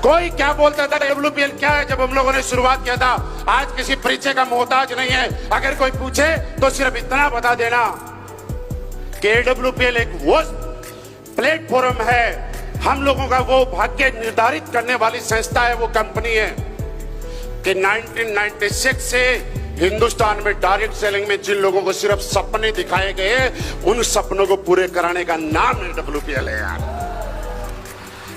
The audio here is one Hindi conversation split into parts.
कोई क्या बोलता था डब्ल्यूपीएल क्या है जब हम लोगों ने शुरुआत किया था। आज किसी परिचय का मोहताज नहीं है। अगर कोई पूछे तो सिर्फ इतना बता देना कि डब्ल्यूपीएल एक वो प्लेटफॉर्म है, हम लोगों का वो भाग्य निर्धारित करने वाली संस्था है, वो कंपनी है कि 1996 से हिंदुस्तान में डायरेक्ट सेलिंग में जिन लोगों को सिर्फ सपने दिखाए गए, उन सपनों को पूरे कराने का नाम है डब्ल्यूपीएल है यार।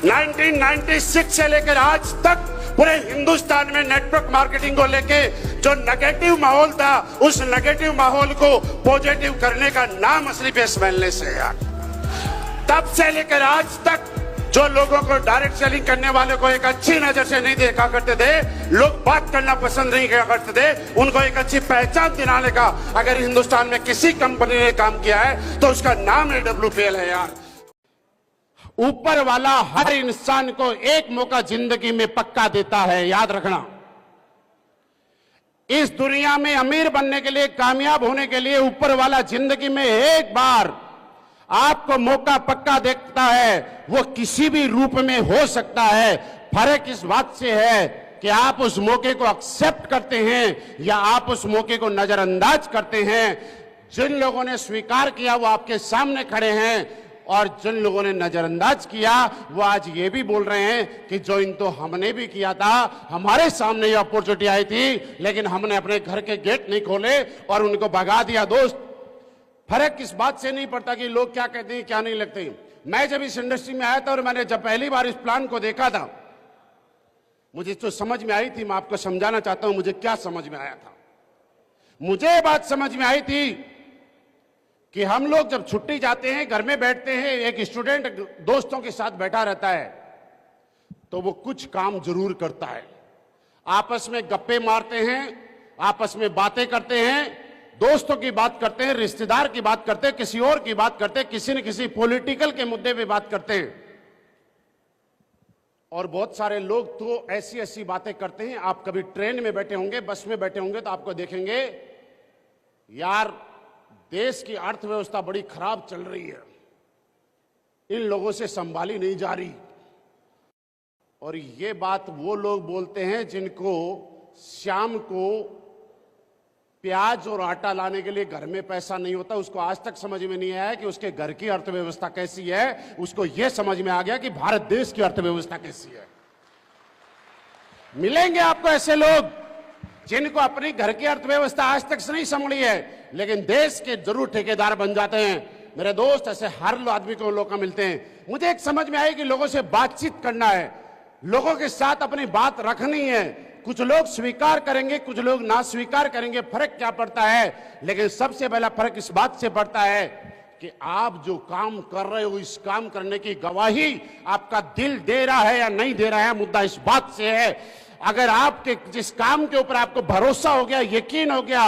1996 से लेकर आज तक पूरे हिंदुस्तान में नेटवर्क मार्केटिंग को लेके जो नेगेटिव माहौल था, उस नेगेटिव माहौल को पॉजिटिव करने का नाम असली बेस वेलनेस है यार। तब से लेकर आज तक जो लोगों को डायरेक्ट सेलिंग करने वाले को एक अच्छी नजर से नहीं देखा करते थे, लोग बात करना पसंद नहीं किया करते थे, उनको एक अच्छी पहचान दिलाने का अगर हिंदुस्तान में किसी कंपनी ने काम किया है तो उसका नाम है डब्ल्यूपीएल है यार। ऊपर वाला हर इंसान को एक मौका जिंदगी में पक्का देता है, याद रखना। इस दुनिया में अमीर बनने के लिए, कामयाब होने के लिए ऊपर वाला जिंदगी में एक बार आपको मौका पक्का देता है। वो किसी भी रूप में हो सकता है। फर्क इस बात से है कि आप उस मौके को एक्सेप्ट करते हैं या आप उस मौके को नजरअंदाज करते हैं। जिन लोगों ने स्वीकार किया वो आपके सामने खड़े हैं, और जिन लोगों ने नजरअंदाज किया वो आज ये भी बोल रहे हैं कि ज्वाइन तो हमने भी किया था, हमारे सामने ये अपॉर्चुनिटी आई थी, लेकिन हमने अपने घर के गेट नहीं खोले और उनको भगा दिया। दोस्त, फर्क इस बात से नहीं पड़ता कि लोग क्या कहते हैं क्या नहीं लगते। मैं जब इस इंडस्ट्री में आया था और मैंने जब पहली बार इस प्लान को देखा था, मुझे तो समझ में आई थी। मैं आपको समझाना चाहता हूं मुझे क्या समझ में आया था। मुझे बात समझ में आई थी कि हम लोग जब छुट्टी जाते हैं, घर में बैठते हैं, एक स्टूडेंट दोस्तों के साथ बैठा रहता है तो वो कुछ काम जरूर करता है। आपस में गप्पे मारते हैं, आपस में बातें करते हैं, दोस्तों की बात करते हैं, रिश्तेदार की बात करते हैं, किसी और की बात करते हैं, किसी न किसी पॉलिटिकल के मुद्दे पे बात करते हैं। और बहुत सारे लोग तो ऐसी ऐसी बातें करते हैं। आप कभी ट्रेन में बैठे होंगे, बस में बैठे होंगे तो आपको देखेंगे यार देश की अर्थव्यवस्था बड़ी खराब चल रही है, इन लोगों से संभाली नहीं जा रही। और ये बात वो लोग बोलते हैं जिनको शाम को प्याज और आटा लाने के लिए घर में पैसा नहीं होता। उसको आज तक समझ में नहीं आया कि उसके घर की अर्थव्यवस्था कैसी है। उसको यह समझ में आ गया कि भारत देश की अर्थव्यवस्था कैसी है। मिलेंगे आपको ऐसे लोग जिनको अपनी घर की अर्थव्यवस्था आज तक नहीं संभली है, लेकिन देश के जरूर ठेकेदार बन जाते हैं। मेरे दोस्त, ऐसे हर आदमी को लोग मिलते हैं। मुझे एक समझ में आई कि लोगों से बातचीत करना है, लोगों के साथ अपनी बात रखनी है। कुछ लोग स्वीकार करेंगे, कुछ लोग ना स्वीकार करेंगे। फर्क क्या पड़ता है? लेकिन सबसे पहला फर्क इस बात से पड़ता है कि आप जो काम कर रहे हो, इस काम करने की गवाही आपका दिल दे रहा है या नहीं दे रहा है। मुद्दा इस बात से है, अगर आपके जिस काम के ऊपर आपको भरोसा हो गया, यकीन हो गया,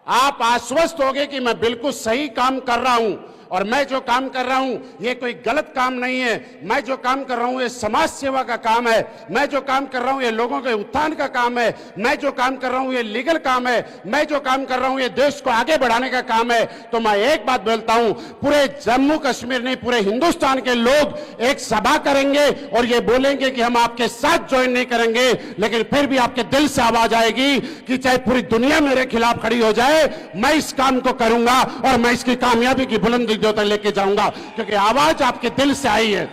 आप आश्वस्त हो गए कि मैं बिल्कुल सही काम कर रहा हूं और मैं जो काम कर रहा हूं ये कोई गलत काम नहीं है, मैं जो काम कर रहा हूं ये समाज सेवा का काम है, मैं जो काम कर रहा हूं ये लोगों के उत्थान का काम है, मैं जो काम कर रहा हूं ये लीगल काम है, मैं जो काम कर रहा हूं ये देश को आगे बढ़ाने का काम है, तो मैं एक बात बोलता हूं, पूरे जम्मू कश्मीर नहीं पूरे हिंदुस्तान के लोग एक सभा करेंगे और ये बोलेंगे कि हम आपके साथ ज्वाइन नहीं करेंगे, लेकिन फिर भी आपके दिल से आवाज आएगी कि चाहे पूरी दुनिया मेरे खिलाफ खड़ी हो जाए, मैं इस काम को करूंगा और मैं इसकी कामयाबी की बुलंदी तक लेके जाऊंगा, क्योंकि आवाज आपके दिल से आई है।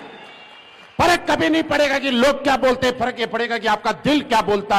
फर्क कभी नहीं पड़ेगा कि लोग क्या बोलते हैं, फर्क ये पड़ेगा कि आपका दिल क्या बोलता है।